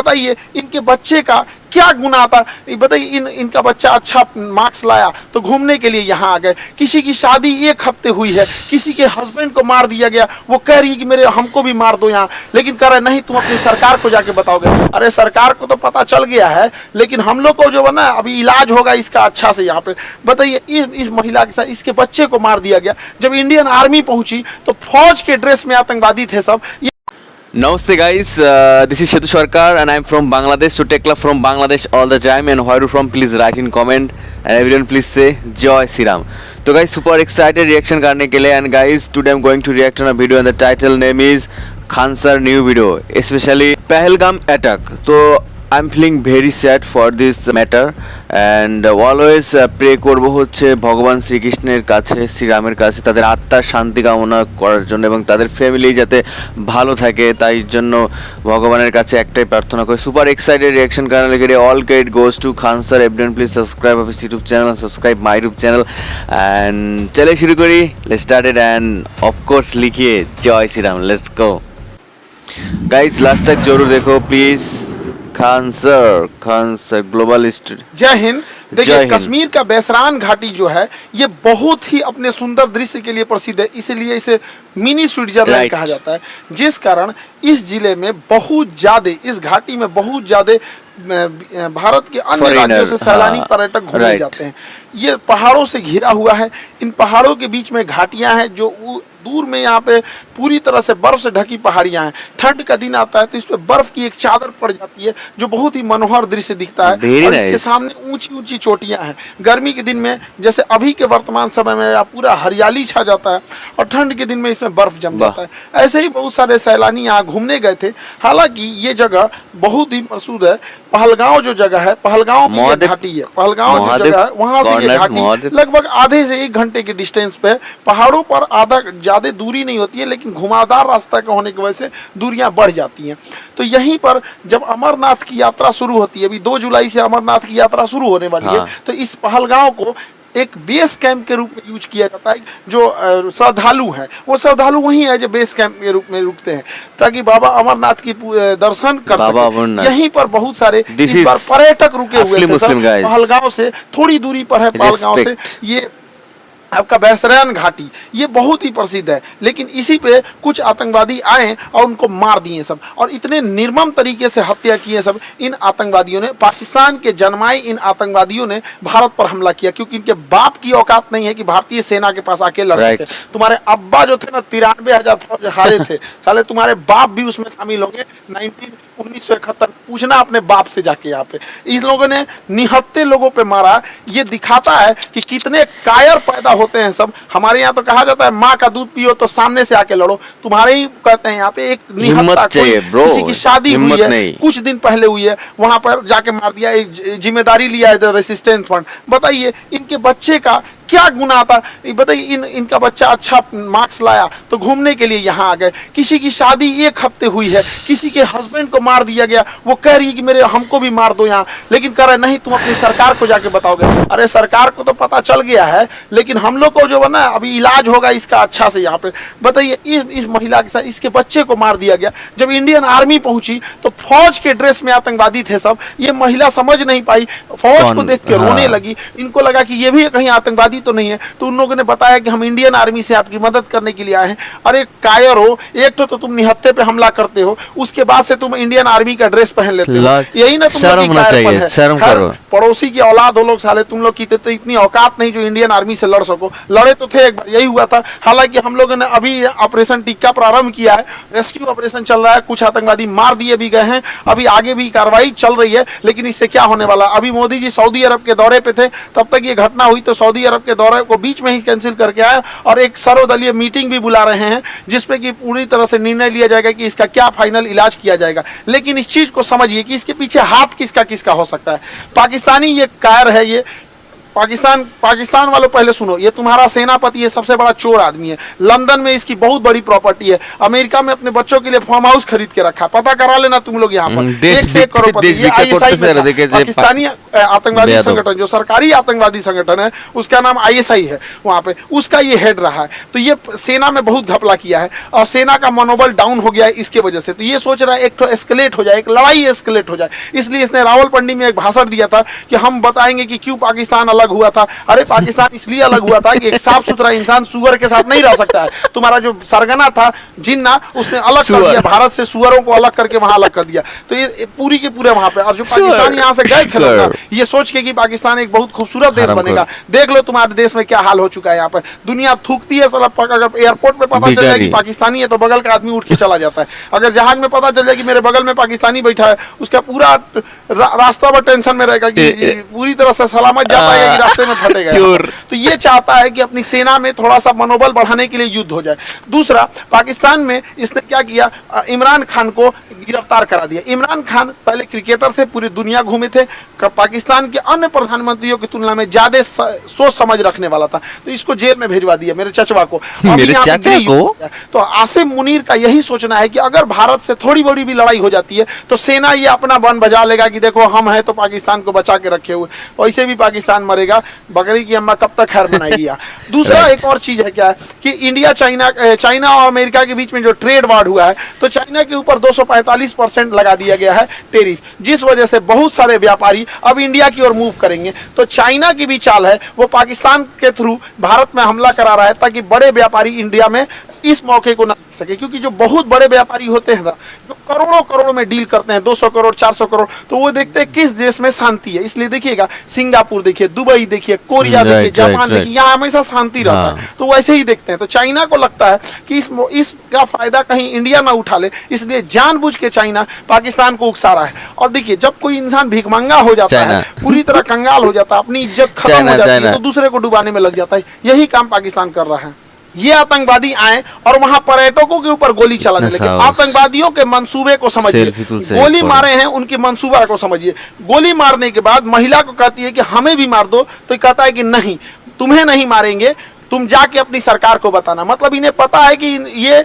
बताइए इनके बच्चे का क्या गुनाह था। बताइए इनका बच्चा अच्छा मार्क्स लाया तो घूमने के लिए यहाँ आ गए। किसी की शादी 1 हफ्ते हुई है, किसी के हस्बैंड को मार दिया गया, वो कह रही है कि मेरे हमको भी मार दो यहाँ, लेकिन कह रहे नहीं तुम अपनी सरकार को जाके बताओगे। अरे सरकार को तो पता चल गया है, लेकिन हम लोग को जो है ना अभी इलाज होगा इसका अच्छा से यहाँ पे। बताइए इस महिला के साथ इसके बच्चे को मार दिया गया। जब इंडियन आर्मी पहुंची तो फौज के ड्रेस में आतंकवादी थे सब। Namaste guys, this is Shetu Sarkar and I'm from Bangladesh. So take love from Bangladesh all the time, and where you from please write in comment and everyone please say Joy Sri Ram. So guys, super excited reaction करने के लिए, and guys today I'm going to react on a video and the title name is Khan Sir new video, especially Pahalgam attack. So I'm feeling very sad for this matter and always pray করব হচ্ছে ভগবান শ্রীকৃষ্ণের কাছে, শ্রীরামের কাছে তাদের আত্মার শান্তি কামনা করার জন্য এবং তাদের ফ্যামিলি যাতে ভালো থাকে তাই জন্য ভগবানের কাছে একটাই প্রার্থনা করি। সুপার এক্সাইটেড রিঅ্যাকশন करने के लिए all credit goes to Khan sir. Everyone please subscribe our YouTube channel and subscribe my YouTube channel and चले शुरू करी, let's start it and of course लिखिए जय Shri Ram, let's go guys, last तक जरूर देखो प्लीज। Khan sir globalist. जय हिंद। देखिए कश्मीर का बैसरान घाटी जो है ये बहुत ही अपने सुंदर दृश्य के लिए प्रसिद्ध है, इसलिए इसे मिनी स्विट्जरलैंड कहा जाता है। जिस कारण इस जिले में बहुत ज्यादा, इस घाटी में बहुत ज्यादा भारत के अन्य राज्यों से सैलानी पर्यटक घूमने जाते हैं। ये पहाड़ों से घिरा हुआ है, इन पहाड़ों के बीच में घाटियां हैं जो दूर में यहाँ पे पूरी तरह से बर्फ से ढकी पहाड़ियां हैं। ठंड का दिन आता है तो इस पे बर्फ की एक चादर पड़ जाती है जो बहुत ही मनोहर दृश्य दिखता है और इसके सामने ऊंची ऊंची चोटियां हैं। गर्मी के दिन में जैसे अभी के वर्तमान समय में पूरा हरियाली छा जाता है और ठंड के दिन में इसमें बर्फ जम जाता है। ऐसे ही बहुत सारे सैलानी यहाँ घूमने गए थे। हालांकि ये जगह बहुत ही प्रसिद्ध है। पहलगांव जो जगह है, पहलगांव की घाटी है, पहलगांव जो जगह है वहां से ये घाटी लगभग आधे से 1 घंटे के डिस्टेंस पे, पहाड़ों पर आधा ज्यादा दूरी नहीं होती है लेकिन घुमावदार रास्ता का होने की वजह से दूरियां बढ़ जाती हैं। तो यहीं पर जब अमरनाथ की यात्रा शुरू होती है, अभी 2 जुलाई से अमरनाथ की यात्रा शुरू होने वाली है, तो इस पहलगांव को एक बेस कैंप के रूप में यूज किया जाता है। जो श्रद्धालु हैं वो श्रद्धालु वही है जो बेस कैंप के रूप में रुकते हैं ताकि बाबा अमरनाथ की दर्शन कर सकें। यहीं पर बहुत सारे इस बार पर्यटक रुके हुए थे। पहलगांव से थोड़ी दूरी पर है, पहलगांव से ये आपका बैसरान घाटी, ये बहुत ही प्रसिद्ध है। लेकिन इसी पे कुछ आतंकवादी आए और उनको मार दिए सब, और इतने निर्मम तरीके से हत्या किए सब। इन आतंकवादियों ने, पाकिस्तान के जन्माए इन आतंकवादियों ने भारत पर हमला किया क्योंकि इनके बाप की औकात नहीं है कि भारतीय सेना के पास आके लड़ सके। तुम्हारे अब्बा जो थे ना 93,000 फौज हारे थे, साले तुम्हारे बाप भी उसमें शामिल होंगे 1971। पूछना अपने बाप से जाके। यहाँ पे इन लोगों ने निहत्ते लोगों पे मारा। ये दिखाता है कि कितने कायर पैदा होते हैं सब। हमारे यहाँ तो कहा जाता है माँ का दूध पियो तो सामने से आके लड़ो। तुम्हारे ही कहते हैं यहाँ पे एक निहत्ता किसी की शादी हुई है, कुछ दिन पहले हुई है, वहां पर जाके मार दिया। एक जिम्मेदारी लिया है रेसिस्टेंस फ्रंट। बताइए इनके बच्चे का क्या गुनाह था। बताइए इनका बच्चा अच्छा मार्क्स लाया तो घूमने के लिए यहाँ आ गए। किसी की शादी 1 हफ्ते हुई है, किसी के हस्बैंड को मार दिया गया, वो कह रही है कि मेरे हमको भी मार दो यहाँ, लेकिन कह रहे नहीं तुम अपनी सरकार को जाके बताओगे। अरे सरकार को तो पता चल गया है, लेकिन हम लोग को जो है ना अभी इलाज होगा इसका अच्छा से यहाँ पे। बताइए इस महिला के साथ इसके बच्चे को मार दिया गया। जब इंडियन आर्मी पहुंची तो फौज के ड्रेस में आतंकवादी थे सब। ये महिला समझ नहीं पाई, फौज को देख के रोने लगी। इनको लगा कि ये भी कहीं आतंकवादी तो नहीं है, तो उन लोगों ने बताया कि हम इंडियन आर्मी से आपकी मदद करने के लिए आए हैं। अरे कायर हो, एक तो तुम निहत्ते पे हमला करते हो, उसके बाद से तुम इंडियन आर्मी का ड्रेस पहन लेते हो। यही ना शर्म होना चाहिए, शर्म करो। पड़ोसी की औलाद हो लोग साले, तुम लोग की तो इतनी औकात नहीं जो इंडियन आर्मी से लड़ सको। लड़े तो थे एक बार, यही हुआ था। हालांकि हम लोगों ने अभी ऑपरेशन टिक्का प्रारंभ किया है, रेस्क्यू ऑपरेशन चल रहा है। कुछ आतंकवादी मार दिए भी गए हैं, अभी आगे भी कार्रवाई चल रही है। लेकिन इससे क्या होने वाला, अभी मोदी जी सऊदी अरब के दौरे पे थे, तब तक ये घटना हुई तो सऊदी अरब के दौरे को बीच में ही कैंसिल करके आया और एक सर्वदलीय मीटिंग भी बुला रहे हैं जिसपे कि पूरी तरह से निर्णय लिया जाएगा कि इसका क्या फाइनल इलाज किया जाएगा। लेकिन इस चीज को समझिए कि इसके पीछे हाथ किसका किसका हो सकता है। पाकिस्तानी ये कायर है, ये पाकिस्तान वालों पहले सुनो, ये तुम्हारा सेनापति, ये सबसे बड़ा चोर आदमी है। लंदन में इसकी बहुत बड़ी प्रॉपर्टी है। अमेरिका में अपने बच्चों के लिए फार्म हाउस खरीद के रखा, पता करा लेना तुम लोग यहाँ पर। एक से एक करोड़पति। ये ISI में पाकिस्तानी आतंकवादी संगठन, जो सरकारी आतंकवादी संगठन है, उसका नाम ISI है, वहां पे उसका ये हेड रहा है। तो ये सेना में बहुत घपला किया है और सेना का मनोबल डाउन हो गया है इसके वजह से। तो ये सोच रहा है एक तो एस्केलेट हो जाए, एक लड़ाई एस्केलेट हो जाए, इसलिए इसने रावलपिंडी में एक भाषण दिया था कि हम बताएंगे कि क्यों पाकिस्तान अलग हुआ था। अरे पाकिस्तान इसलिए अलग हुआ था कि एक साफ सुथरा इंसान सुअर के साथ नहीं रह सकता है। तुम्हारा जो सरगना था जिन्ना, उसने अलग कर दिया भारत से, सुअरों को अलग करके वहां अलग कर दिया। तो ये पूरी के पूरे वहां पे, और जो पाकिस्तान यहाँ से गए थे लोग ये सोच के कि पाकिस्तान एक बहुत खूबसूरत देश बनेगा, देख लो तुम्हारे देश में क्या हाल हो चुका है। यहाँ पे दुनिया थूकती है साला, अगर एयरपोर्ट पे पता चल जाए कि पाकिस्तानी है तो बगल का आदमी उठ के चला जाता है। अगर जहाज में पता चल जाए कि मेरे बगल में पाकिस्तानी बैठा है, उसका पूरा रास्ता पर टेंशन में रहेगा कि पूरी तरह से सलामत जा पाएगा कि रास्ते में फटेगा। तो ये चाहता है कि अपनी सेना में थोड़ा सा मनोबल बढ़ाने के लिए युद्ध हो जाए। दूसरा, पाकिस्तान में इसने क्या किया, इमरान खान को गिरफ्तार करा दिया। इमरान खान पहले क्रिकेटर थे, पूरी दुनिया घूमे थे, पाकिस्तान के अन्य प्रधानमंत्रियों की तुलना में ज्यादा सोच समझ रखने वाला था, तो इसको जेल में भेजवा दिया, मेरे चचवा को। मेरे चाचा को। तो आसिम मुनीर का यही सोचना है कि अगर भारत से थोड़ी बड़ी भी लड़ाई हो जाती है तो सेना ये अपना बन बजा लेगा कि देखो हम हैं तो पाकिस्तान को बचा के रखे हुए, वैसे भी पाकिस्तान मरेगा, बकरी की अम्मा कब तक खैर बनाएगी। दूसरा एक और चीज है क्या है कि इंडिया चाइना और अमेरिका के बीच में जो ट्रेड वार हुआ है, तो चाइना के ऊपर 245% लगा दिया गया है टेरिफ, जिस वजह से बहुत सारे व्यापारी अब इंडिया की ओर मूव करेंगे। तो चाइना की भी चाल है, वो पाकिस्तान के थ्रू भारत में हमला करा रहा है ताकि बड़े व्यापारी इंडिया में इस मौके को ना सके, क्योंकि जो बहुत बड़े व्यापारी होते हैं ना, जो करोड़ों में डील करते हैं, 200 करोड़ 400 करोड़, तो वो देखते हैं किस देश में शांति है। इसलिए देखिएगा सिंगापुर देखिए, दुबई देखिए, कोरिया देखिए, जापान देखिए, यहाँ हमेशा शांति रहता है, तो वैसे ही देखते हैं। तो चाइना को लगता है कि इसका फायदा कहीं इंडिया ना उठा ले, इसलिए जानबूझ के चाइना पाकिस्तान को उकसा रहा है। और देखिए जब कोई इंसान भिखमंगा हो जाता है, पूरी तरह कंगाल हो जाता है, अपनी इज्जत खत्म हो जाती है, तो दूसरे को डुबाने में लग जाता है। यही काम पाकिस्तान कर रहा है। ये आतंकवादी आए और वहां पर्यटकों के ऊपर गोली चलाने लगे। आतंकवादियों के मंसूबे को समझिए, गोली मारे हैं उनके मंसूबा को समझिए। गोली मारने के बाद महिला को कहती है कि हमें भी मार दो, तो कहता है कि नहीं, तुम्हें नहीं मारेंगे, तुम जाके अपनी सरकार को बताना। मतलब इन्हें पता है कि ये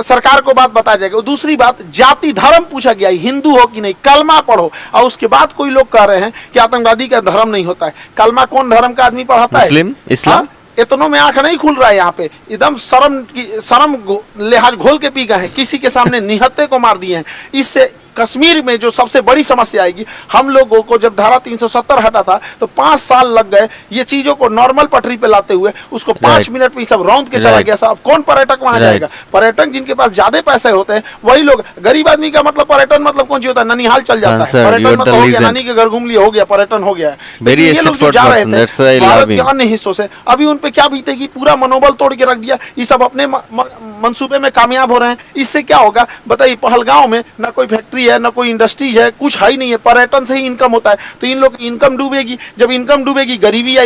सरकार को बात बताया जाएगा। दूसरी बात, जाति धर्म पूछा गया, हिंदू हो कि नहीं, कलमा पढ़ो। और उसके बाद कोई लोग कह रहे हैं कि आतंकवादी का धर्म नहीं होता है। कलमा कौन धर्म का आदमी पढ़ाता है? मुस्लिम, इस्लाम। इतनों में आंख नहीं खुल रहा है यहाँ पे, एकदम शर्म लिहाज घोल के पी गए हैं, किसी के सामने निहत्थे को मार दिए हैं। इससे कश्मीर में जो सबसे बड़ी समस्या आएगी, हम लोगों को जब धारा 370 हटा था तो 5 साल लग गए ये चीजों को नॉर्मल पटरी पे लाते हुए, उसको 5 मिनट में सब रौंद के चला गया। साहब कौन पर्यटक वहां जाएगा? पर्यटक जिनके पास ज्यादा पैसे होते हैं वही लोग। गरीब आदमी का मतलब पर्यटन मतलब कौन सी होता है? ननिहाल चल जाता है, पर्यटन मतलब हो गया नानी के घर घूम लिया, हो गया पर्यटन हो गया है। ये लोग जो जा रहे थे भारत के अन्य हिस्सों से, अभी उन पे क्या बीतेगी? पूरा मनोबल तोड़ के रख दिया। ये सब अपने मंसूबे में कामयाब हो रहे हैं। इससे क्या होगा बताइए? पहलगांव में ना कोई फैक्ट्री है, ना कोई इंडस्ट्रीज है, कुछ है ही नहीं है, पर्यटन से ही इनकम होता है। तो इन लोग की इनकम डूबेगी, जब इनकम डूबेगी गरीबी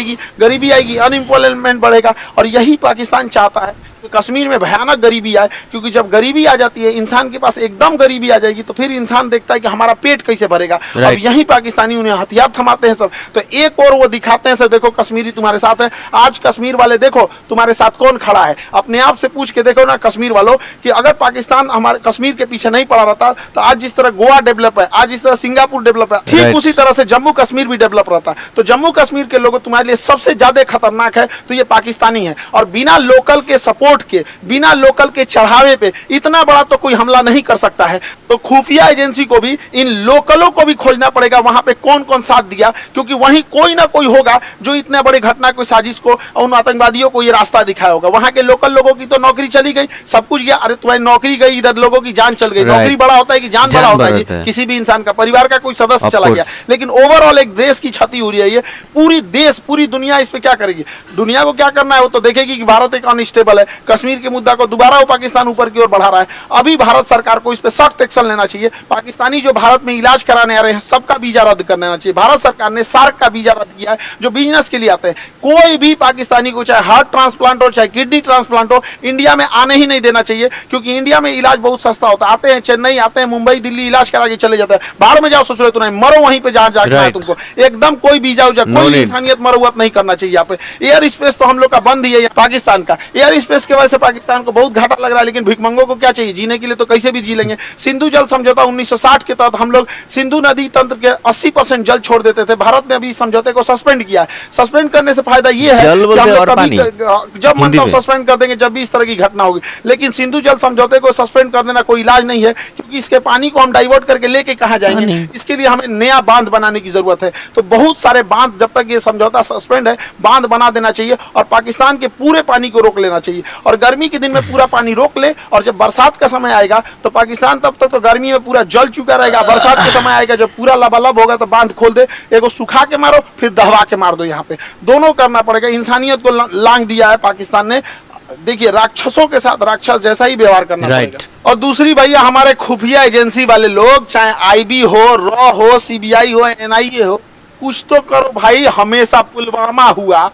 आएगी, अनएम्प्लॉयमेंट बढ़ेगा। और यही पाकिस्तान चाहता है कि कश्मीर में भयानक गरीबी आए, क्योंकि जब गरीबी आ जाती है, इंसान के पास एकदम गरीबी आ जाएगी, तो फिर इंसान देखता है कि हमारा पेट कैसे भरेगा। अब यही पाकिस्तानी उन्हें हथियार थमाते हैं सब। तो एक और वो दिखाते हैं सब, देखो कश्मीरी तुम्हारे साथ है। आज कश्मीर वाले देखो तुम्हारे साथ कौन खड़ा है, अपने आप से पूछ के देखो ना कश्मीर वालों, कि अगर पाकिस्तान हमारे कश्मीर के पीछे नहीं पड़ा रहता तो आज जिस तरह गोवा डेवलप है, आज जिस तरह सिंगापुर डेवलप है, ठीक उसी तरह से जम्मू कश्मीर भी डेवलप रहता। तो जम्मू कश्मीर के लोग तुम्हारे लिए सबसे ज्यादा खतरनाक है तो ये पाकिस्तानी है। और बिना लोकल के सपोर्ट के, बिना लोकल के चढ़ावे पे इतना बड़ा तो कोई हमला नहीं कर सकता है। तो खुफिया एजेंसी को भी इन लोकलों को भी खोजना पड़ेगा, वहां पे कौन कौन साथ दिया, क्योंकि वहीं कोई ना कोई होगा जो इतने बड़े घटना को, साजिश को, उन आतंकवादियों को ये रास्ता दिखाया होगा। वहां के लोकल लोगों की तो नौकरी चली गई, सब कुछ गया। अरे तुम्हारी नौकरी गई, इधर लोगों की जान चल गई। नौकरी बड़ा होता है कि जान बड़ा होता है? किसी भी इंसान का, परिवार का कोई सदस्य चला गया, लेकिन ओवरऑल एक देश की क्षति हो रही है। पूरी दुनिया इस पे क्या करेगी? दुनिया को क्या करना है वो तो देखेगी कि भारत एक अनस्टेबल है, कश्मीर के मुद्दा को दोबारा वो पाकिस्तान ऊपर की ओर बढ़ा रहा है। अभी भारत सरकार को इस पर सख्त एक्शन लेना चाहिए। पाकिस्तानी जो भारत में इलाज कराने आ रहे हैं सबका वीजा रद्द कर देना चाहिए। भारत सरकार ने सार्क का वीजा रद्द किया है, जो बिजनेस के लिए आते हैं। कोई भी पाकिस्तानी को चाहे हार्ट ट्रांसप्लांट हो चाहे किडनी ट्रांसप्लांट हो, इंडिया में आने ही नहीं देना चाहिए, क्योंकि इंडिया में इलाज बहुत सस्ता होता है। आते हैं चेन्नई, आते हैं मुंबई, दिल्ली, इलाज करा के चले जाते हैं। बाहर में जाओ, सोच रहे तो नहीं, मरो वहीं पे जहां जाके है तुमको। एकदम कोई वीजा उजा कोई इंसानियत मरौत नहीं करना चाहिए यहाँ पे। एयर स्पेस तो हम लोग का बंद ही है पाकिस्तान का। एयर स्पेस की वजह से पाकिस्तान को बहुत घाटा लग रहा है, लेकिन भिखमंगों को क्या चाहिए, जीने के लिए तो कैसे भी जी लेंगे। सिंधु जल समझौता 1960 के तहत हम लोग सिंधु नदी तंत्र के 80% जल छोड़ देते थे। भारत ने अभी इस समझौते को सस्पेंड किया है। सस्पेंड करने से फायदा ये है कि हम लोग कभी जब मन तब सस्पेंड कर देंगे जब भी इस तरह की घटना होगी। लेकिन सिंधु जल समझौते को सस्पेंड कर देना कोई इलाज नहीं है, क्योंकि इसके पानी को हम डाइवर्ट करके लेके कहां जाएंगे। इसके लिए हमें नया बांध बनाने की जरूरत है। तो बहुत सारे बांध, जब तक ये समझौता सस्पेंड है, बांध बना देना चाहिए और पाकिस्तान के पूरे पानी को रोक लेना चाहिए। और गर्मी के दिन में पूरा पानी रोक ले, और जब बरसात का समय आएगा तो पाकिस्तान तब तक तो गर्मी में पूरा जल चुका रहेगा। बरसात के समय आएगा जब पूरा लबालब होगा तो बांध खोल दे, एगो सुखा के मारो फिर दहवा के मार दो। यहाँ पे दोनों करना पड़ेगा। इंसानियत को लांग दिया है पाकिस्तान ने। देखिए, राक्षसों के साथ राक्षस जैसा ही व्यवहार करना पड़ेगा। और दूसरी भैया, हमारे खुफिया एजेंसी वाले लोग, चाहे आईबी हो, रॉ हो, सीबीआई हो, एनआईए हो, कुछ तो करो भाई। हमेशा पुलवामा हुआ,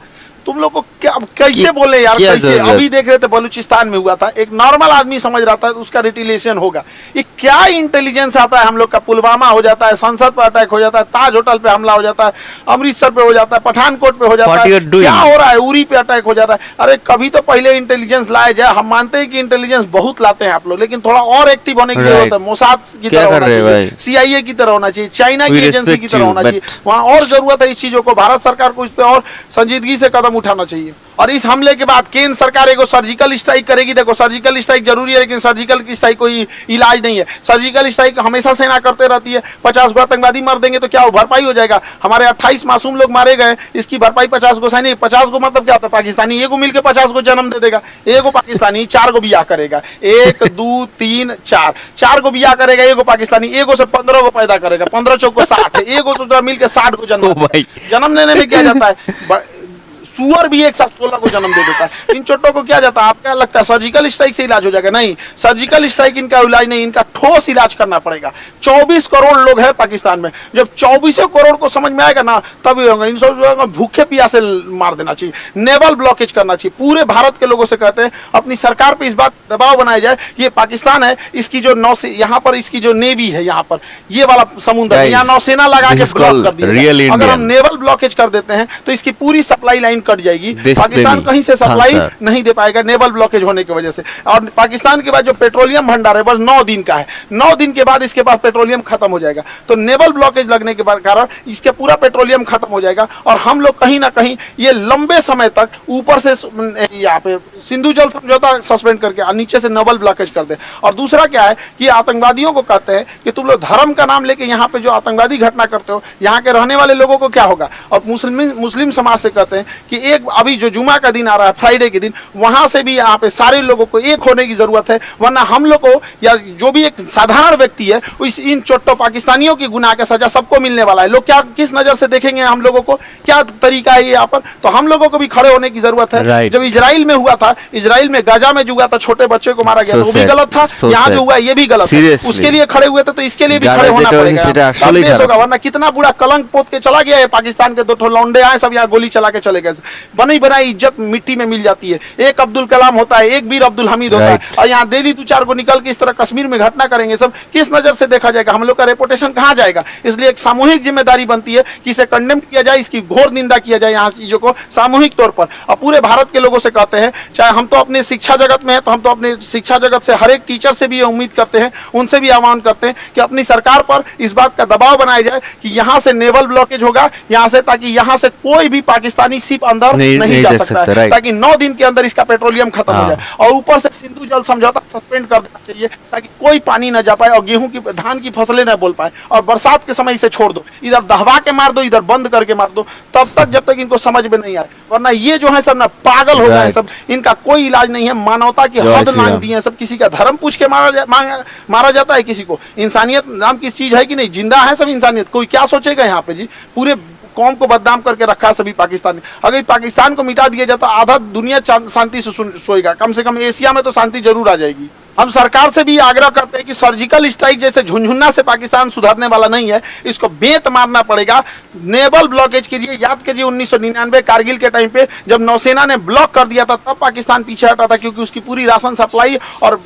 तुम लोग को क्या कैसे बोले यार, कैसे? अभी देख रहे थे बलूचिस्तान में हुआ था, एक नॉर्मल आदमी समझ रहा था उसका रिटिलेशन होगा। ये क्या इंटेलिजेंस आता है हम लोग का। पुलवामा हो जाता है, संसद पर अटैक हो जाता है, ताज होटल पे हमला हो जाता है, अमृतसर पे हो जाता है, पठानकोट पे हो जाता है, क्या हो रहा है, उरी पे अटैक हो जाता है। अरे कभी तो पहले इंटेलिजेंस लाया जाए। हम मानते हैं कि इंटेलिजेंस बहुत लाते हैं आप लोग, लेकिन थोड़ा और एक्टिव होने की जरूरत है। मोसाद की तरह होना चाहिए, सीआईए की तरह होना चाहिए, चाइना की एजेंसी की तरह होना चाहिए। वहां और जरूरत है इस चीजों को। भारत सरकार को इस पर और संजीदगी से कदम उठाना चाहिए। और इस हमले के बाद केंद्र सरकार एक सर्जिकल स्ट्राइक करेगी। देखो, सर्जिकल स्ट्राइक जरूरी है, लेकिन सर्जिकल की स्ट्राइक कोई इलाज नहीं है। सर्जिकल स्ट्राइक हमेशा सेना करते रहती है। 50 गो आतंकवादी मर देंगे तो क्या वो भरपाई हो जाएगा? हमारे 28 मासूम लोग मारे गए, इसकी भरपाई 50 गो सैनिक। 50 गो मतलब क्या होता है? पाकिस्तानी एगो मिलकर 50 गो जन्म दे देगा। एगो पाकिस्तानी 4 गो बियाह करेगा, 1 2 3 4, 4 गो बियाह करेगा एगो पाकिस्तानी। एगो से 15 गो पैदा करेगा, 15 चौको 60, एगो से मिलकर 60 गो जन्म देने में क्या जाता है? सुअर भी एक साथ 16 को जन्म दे देता है। इन चोटों को क्या जाता है? आपका लगता है सर्जिकल स्ट्राइक से इलाज हो जाएगा? नहीं, सर्जिकल स्ट्राइक इनका इलाज नहीं, इनका ठोस इलाज करना पड़ेगा। 24 करोड़ लोग हैं पाकिस्तान में। जब 24 करोड़ को समझ में आएगा ना, तभी होगा। इन सब भूखे प्यासे मार देना चाहिए, नेवल ब्लॉकेज करना चाहिए। पूरे भारत के लोगों से कहते हैं अपनी सरकार पे इस बात दबाव बनाया जाए। ये पाकिस्तान है, इसकी जो यहाँ पर इसकी जो नेवी है, यहाँ पर ये वाला समुद्र, यहाँ नौसेना लगा के ब्लॉक कर दिया। अगर हम नेवल ब्लॉकेज कर देते हैं तो इसकी पूरी सप्लाई लाइन कट जाएगी। पाकिस्तान कहीं से सप्लाई नहीं दे पाएगा नेवल ब्लॉकेज होने की वजह से। और पाकिस्तान के बाद जो पेट्रोलियम भंडार है बस 9 दिन का है। 9 दिन के बाद इसके पास पेट्रोलियम खत्म हो जाएगा। तो नेवल ब्लॉकेज लगने के बाद कारण इसके पूरा पेट्रोलियम खत्म हो जाएगा। और हम लोग कहीं ना कहीं ये लंबे समय तक ऊपर से यहाँ पे सिंधु जल समझौता सस्पेंड करके नीचे से नेवल ब्लॉकेज कर दे। और दूसरा क्या है कि आतंकवादियों को कहते हैं कि तुम लोग धर्म का नाम लेके यहाँ पे जो आतंकवादी घटना करते हो, यहाँ के रहने वाले लोगों को क्या होगा? और मुस्लिम समाज से कहते हैं कि एक अभी जो जुमा का दिन आ रहा है, फ्राइडे के दिन, वहां से भी यहाँ पे सारे लोगों को एक होने की जरूरत है। वरना हम लोग को या जो भी एक साधारण व्यक्ति है, इन चोट्टों पाकिस्तानियों की गुनाह का सजा सबको मिलने वाला है। लोग क्या किस नजर से देखेंगे हम लोगों को, क्या तरीका है यहाँ पर? तो हम लोगों को भी खड़े होने की जरूरत है। जब इजराइल में हुआ था, इजराइल में गाजा में जो हुआ था, छोटे बच्चे को मारा गया, वो भी गलत था। यहाँ जो हुआ ये भी गलत है। उसके लिए खड़े हुए थे तो इसके लिए भी खड़े होना पड़ेगा। वरना कितना बुरा कलंक पोत के चला गया है। पाकिस्तान के 2 लौंडे आए, सब यहाँ गोली चला के चले गए। बनी बनाई इज्जत मिट्टी में मिल जाती है। एक अब्दुल कलाम होता है, एक वीर अब्दुल हमीद होता है, और यहाँ डेली 2-4 को निकल के इस तरह कश्मीर में घटना करेंगे। सब किस नजर से देखा जाएगा? हम लोग का रेपुटेशन कहाँ जाएगा? इसलिए एक सामूहिक जिम्मेदारी बनती है कि इसे कंडेम किया जाए, इसकी घोर निंदा किया जाए यहाँ चीजों को सामूहिक तौर पर। और पूरे भारत के लोगों से कहते हैं, चाहे हम तो अपने शिक्षा जगत में है, तो हम तो अपने शिक्षा जगत से हर एक टीचर से भी उम्मीद करते हैं, उनसे भी आह्वान करते हैं कि अपनी सरकार पर इस बात का दबाव बनाया जाए कि यहाँ से नेवल ब्लॉकेज होगा, यहाँ से, ताकि यहाँ से कोई भी पाकिस्तानी शिप अंदर नहीं जा सकता है, ताकि 9 दिन के अंदर इसका पेट्रोलियम खत्म हो जाए। और ऊपर से सिंधु जल समझौता सस्पेंड कर देना चाहिए, ताकि कोई पानी न जा पाए और गेहूं की, धान की फसलें न बोल पाए। और बरसात के समय इसे छोड़ दो, इधर दहवा के मार दो, इधर बंद करके मार दो, तब तक जब तक इनको समझ में नहीं आए। वरना ये जो है सब ना पागल हो गए सब, इनका कोई इलाज नहीं है। मानवता की हद लांघ दी है सब। किसी का धर्म पूछ के मारा जाता है किसी को। इंसानियत नाम की चीज है कि नहीं? जिंदा है सब इंसानियत। कोई क्या सोचेगा यहाँ पे जी? पूरे कौम को बदनाम करके रखा है सभी पाकिस्तान ने। अगर पाकिस्तान को मिटा दिया जाए तो आधा दुनिया शांति से सोएगा, कम से कम एशिया में तो शांति जरूर आ जाएगी। हम सरकार से भी आग्रह करते हैं कि सर्जिकल स्ट्राइक जैसे झुनझुना से पाकिस्तान सुधरने वाला नहीं है, इसको बेंत मारना पड़ेगा। नेवल ब्लॉकेज के लिए याद करिए 1999 कारगिल के टाइम पे जब नौसेना ने ब्लॉक कर दिया था तब पाकिस्तान पीछे हटा था, क्योंकि उसकी पूरी राशन सप्लाई और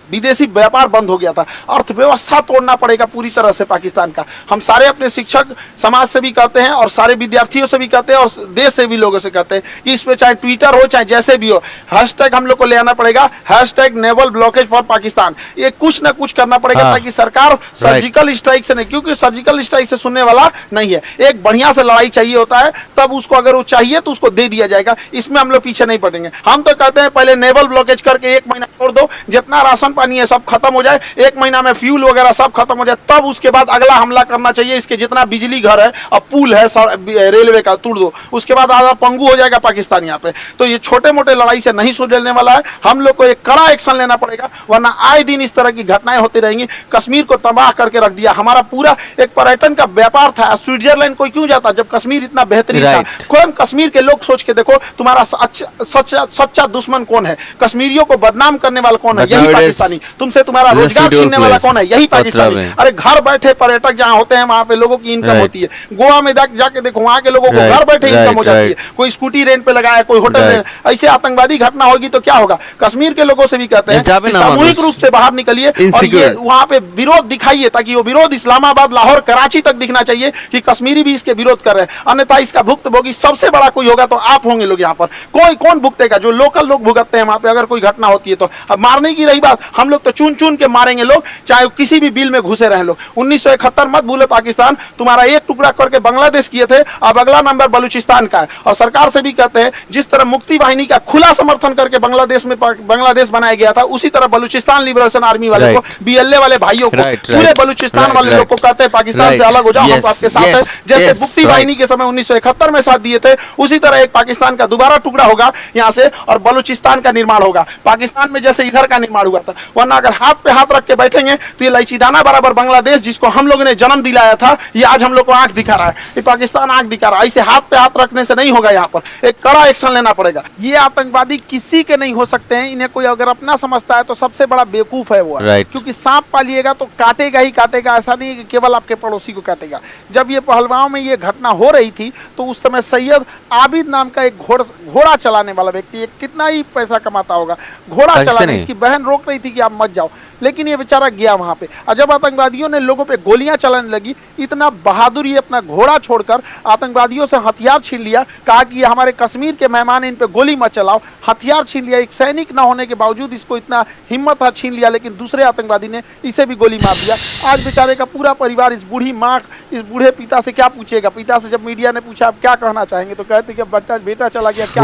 विदेशी व्यापार बंद हो गया था। अर्थव्यवस्था तोड़ना पड़ेगा पूरी तरह से पाकिस्तान का। हम सारे अपने शिक्षक समाज से भी कहते हैं और सारे विद्यार्थियों से भी कहते हैं और देश से भी लोगों से कहते हैं कि इस पे चाहे ट्विटर हो चाहे जैसे भी हो, हैशटैग हम लोग को ले आना पड़ेगा, hashtag naval blockage for Pakistan. ये कुछ ना कुछ करना पड़ेगा ताकि सरकार सर्जिकल स्ट्राइक से नहीं, क्योंकि सर्जिकल स्ट्राइक से सुनने वाला नहीं है। एक बढ़िया से लड़ाई चाहिए होता है, तब उसको अगर वो चाहिए तो उसको दे दिया जाएगा। इसमें हम लोग पीछे नहीं पड़ेंगे। हम तो कहते हैं पहले नेवल ब्लॉकेज करके 1 महीना छोड़ दो, जितना राशन पानी है सब खत्म हो जाए, 1 महीना में फ्यूल वगैरह सब खत्म हो जाए, तब उसके बाद अगला हमला करना चाहिए। इसके जितना बिजली घर है और पुल है रेलवे का तोड़ दो, उसके बाद आधा पंगु हो जाएगा पाकिस्तान यहाँ पे। तो ये छोटे मोटे लड़ाई से नहीं सुलझने वाला है, हम लोग को एक कड़ा एक्शन लेना पड़ेगा, वरना आए दिन इस तरह की घटनाएं होती रहेंगी। कश्मीर को तबाह करके रख दिया। हमारा पूरा एक पर्यटन का व्यापार था, स्विट्जरलैंड कोई क्यों जाता जब कश्मीर इतना बेहतरीन था। कोई कश्मीर के लोग सोच के देखो, तुम्हारा सच्चा दुश्मन कौन है, कश्मीरियों को बदनाम करने वाला कौन है, यही पाकिस्तानी। तुमसे तुम्हारा रोजगार छीनने वाला कौन है, यही पाकिस्तानी। अरे घर बैठे पर्यटक जहाँ होते हैं वहां पे लोगों की इनकम होती है। गोवा में जाके देखो, वहां के लोगों को घर बैठे इनकम हो जाती है। कोई स्कूटी रेंट पे लगाया, कोई होटल रेंट। ऐसे आतंकवादी घटना होगी तो क्या होगा। कश्मीर के लोगों से भी कहते हैं सामूहिक रूप से बाहर निकलिए और ये वहां पे विरोध दिखाइए, ताकि वो विरोध इस्लामाबाद, लाहौर, कराची तक दिखना चाहिए कि कश्मीरी भी इसके विरोध कर रहे हैं। अन्यथा इसका भुक्तभोगी सबसे बड़ा कोई होगा तो आप होंगे लोग यहाँ पर। कोई कौन भुगतेगा, जो लोकल लोग भुगतते हैं वहां पे अगर कोई घटना होती है तो। अब मारने की रही बात, हम लोग तो चुन चुन के मारेंगे लोग, चाहे किसी भी बिल में घुसे रहे लोग। 1971 मत भूले पाकिस्तान, तुम्हारा एक टुकड़ा करके बांग्लादेश किए थे, अब अगला नंबर बलूचिस्तान का है। और सरकार से भी कहते हैं जिस तरह मुक्ति वाहिनी का खुला समर्थन करके बांग्लादेश बनाया गया था, उसी तरह बलूचिस्तान लिबरेशन आर्मी वाले को, बीएलए वाले भाइयों को, पूरे बलूचिस्तान वाले लोग को कहते हैं पाकिस्तान से अलग हो जाओ, हम आपके साथ है। जैसे मुक्ति वाहिनी के समय 1971 में साथ दिए थे, उसी तरह एक पाकिस्तान का दोबारा टुकड़ा होगा यहाँ से और बलूचिस्तान का निर्माण होगा। पाकिस्तान में जैसे इधर का निर्माण हुआ था, वरना अगर हाथ पे हाथ रख के बैठेंगे तो ये लाइचीदाना बराबर बांग्लादेश जिसको हम लोगों ने जन्म दिलाया था, ये आज हम लोग को आंख दिखा रहा है। ये पाकिस्तान आंख दिखा रहा है। ऐसे हाथ पे हाथ रखने से नहीं होगा, यहाँ पर एक कड़ा एक्शन लेना पड़ेगा। ये आतंकवादी किसी के नहीं हो सकते हैं। इन्हें कोई अगर अपना समझता है तो सबसे बड़ा बेवकूफ है वो, क्योंकि सांप पालिएगा तो काटेगा ही काटेगा। ऐसा नहीं कि केवल आपके पड़ोसी को काटेगा। जब ये पहलगांव में ये घटना हो रही थी तो उस समय सैयद आबिद नाम का एक घोड़ा चलाने वाला व्यक्ति, कितना ही पैसा कमाता होगा, घोड़ा चलाने, इसकी बहन रोक रही थी कि आप मत जाओ, लेकिन ये बेचारा गया वहां पे। और जब आतंकवादियों ने लोगों पे गोलियां चलाने लगी, इतना बहादुर ये अपना घोड़ा छोड़कर आतंकवादियों से हथियार छीन लिया, कहा कि ये हमारे कश्मीर के मेहमान, इन पे गोली मत चलाओ, हथियार छीन लिया। एक सैनिक ना होने के बावजूद इसको इतना हिम्मत था, छीन लिया, लेकिन दूसरे आतंकवादी ने इसे भी गोली मार दिया। आज बेचारे का पूरा परिवार, इस बूढ़ी माँ, इस बूढ़े पिता से क्या पूछेगा। पिता से जब मीडिया ने पूछा आप क्या कहना चाहेंगे, तो कहते कि बेटा चला गया, क्या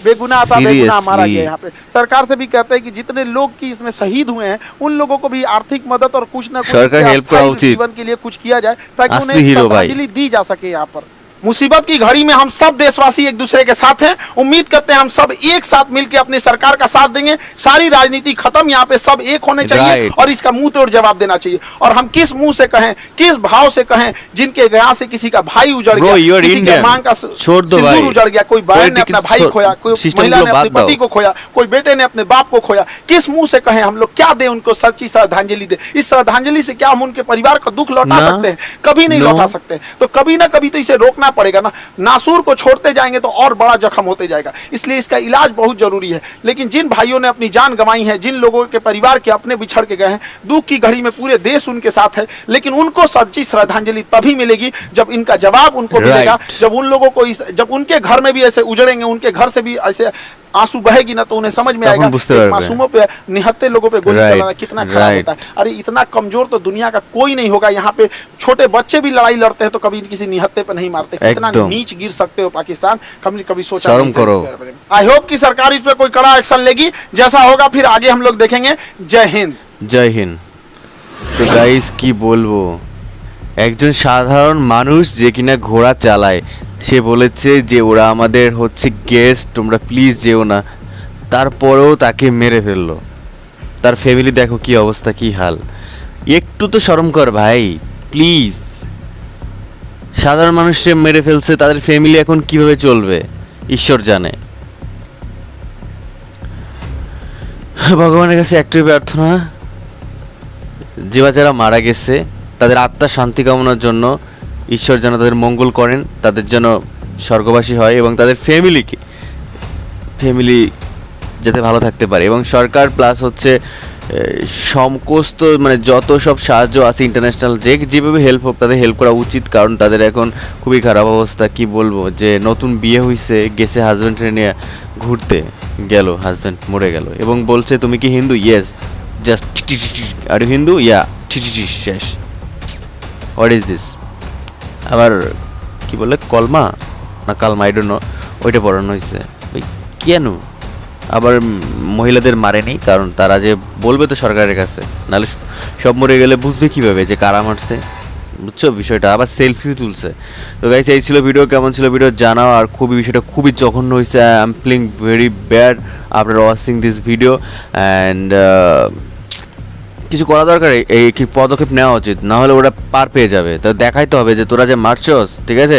बेगुनाह था, बेगुनाह मारा गया। यहाँ पे सरकार से भी कहते हैं कि जितने लोग की इसमें शहीद हुए हैं उन लोगों को भी आर्थिक मदद और कुछ ना कुछ जीवन के लिए कुछ किया जाए, ताकि उन्हें श्रद्धांजलि दी जा सके। यहाँ पर मुसीबत की घड़ी में हम सब देशवासी एक दूसरे के साथ हैं। उम्मीद करते हैं हम सब एक साथ मिलकर अपनी सरकार का साथ देंगे। सारी राजनीति खत्म, यहाँ पे सब एक होने चाहिए और इसका मुंह तोड़ जवाब देना चाहिए। और हम किस मुंह से कहें, किस भाव से कहें, जिनके यहाँ से किसी का भाई उजड़ गया, किसी के मांग का सिंदूर उजड़ गया, कोई बहन ने अपना भाई खोया, कोई महिला ने अपने पति को खोया, कोई बेटे ने अपने बाप को खोया, किस मुंह से कहें हम लोग, क्या दे उनको सच्ची श्रद्धांजलि दे। इस श्रद्धांजलि से क्या हम उनके परिवार का दुख लौटा सकते हैं? कभी नहीं लौटा सकते। तो कभी ना कभी तो इसे रोकना पड़ेगा ना। नासूर को छोड़ते जाएंगे तो और बड़ा जख्म होते जाएगा, इसलिए इसका इलाज बहुत जरूरी है। लेकिन जिन भाइयों ने अपनी जान गंवाई है, जिन लोगों के परिवार के अपने बिछड़ के गए हैं, दुख की घड़ी में पूरे देश उनके साथ है, लेकिन उनको सच्ची श्रद्धांजलि तभी मिलेगी जब इनका जवाब उनको मिलेगा। जब उन लोगों को जब उनके घर में भी ऐसे उजड़ेंगे, उनके घर से भी ऐसे आंसू बहेगी ना, तो उन्हें समझ में आएगा मासूमों पे, निहत्ते लोगों पे गोली चलाना कितना खराब होता है। अरे इतना कमजोर तो दुनिया का कोई नहीं होगा। यहाँ पे छोटे बच्चे भी लड़ाई लड़ते हैं तो कभी किसी निहत्ते पे नहीं मारते। कितना नीच गिर सकते हो पाकिस्तान, कभी सोचा नहीं करो। आई होप कि सरकार इस पे कोई कड़ा एक्शन लेगी। जैसा होगा फिर आगे हम लोग देखेंगे। जय हिंद। जय हिंद। तो गाइस की बोलबो, একজন সাধারণ মানুষ যে কিনা ঘোড়া চালায়, সে বলেছে যে ওরা আমাদের হচ্ছে গেস্ট, তোমরা প্লিজ যেও না, তারপরেও তাকে মেরে ফেললো। তার ফ্যামিলি দেখো কি অবস্থা, কি হাল। একটু তো শরম কর ভাই, প্লিজ। সাধারণ মানুষকে মেরে ফেলছে, তাদের ফ্যামিলি এখন কিভাবে চলবে ঈশ্বর জানে। ভগবানের কাছে একটাই প্রার্থনা, যে যারা মারা গেছে তাদের আত্মার শান্তি কামনার জন্য ঈশ্বর যেন তাদের মঙ্গল করেন, তাদের যেন স্বর্গবাসী হয় এবং তাদের ফ্যামিলি যাতে ভালো থাকতে পারে। এবং সরকার প্লাস হচ্ছে সমস্ত মানে যত সব সাহায্য আছে ইন্টারন্যাশনাল যেভাবে হেল্প হোক তাদের হেল্প করা উচিত, কারণ তাদের এখন খুবই খারাপ অবস্থা। কি বলবো, যে নতুন বিয়ে হয়েছে, গেছে হাজব্যান্ডে নিয়ে ঘুরতে, গেল হাজব্যান্ড মরে গেল এবং বলছে তুমি কি Hindu? Yes, just are you Hindu? Yeah, শেষ। What is this? আবার কি বলে কলমা না কালমা, আই ডোন্ট নো, ওইটা পড়ানো হয়েছে। কেন আবার মহিলাদের মারেনি? কারণ তারা যে বলবে তো সরকারের কাছে, নাহলে সব মরে গেলে বুঝবে কীভাবে যে কারা মারছে, বুঝছো বিষয়টা। আবার সেলফিও তুলছে। তো গাইস, এই ছিল ভিডিও। কেমন ছিল ভিডিও জানাও। আর বিষয়টা খুবই জঘন্য হয়েছে। I am feeling very bad after watching this video and কিছু করা দরকার, এই কি পদক্ষেপ নেওয়া উচিত, না হলে ওরা পার পেয়ে যাবে। তো দেখাইতে হবে যে তোরা যে মারছস, ঠিক আছে,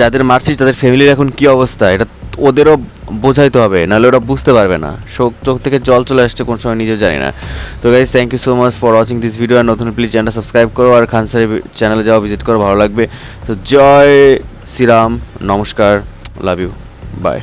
যাদের মারছিস তাদের ফ্যামিলির এখন কী অবস্থা, এটা ওদেরও বোঝাইতে হবে, নাহলে ওরা বুঝতে পারবে না। চোখ থেকে জল চলে আসছে কোন সময় নিজেও জানি না। তো guys, thank you so much for watching this video. আর নতুন প্লিজ চ্যানেলটা সাবস্ক্রাইব করো আর খান স্যারের চ্যানেলে যাও, ভিজিট করো, ভালো লাগবে। তো জয় শ্রীরাম, নমস্কার, লাভ ইউ, বাই।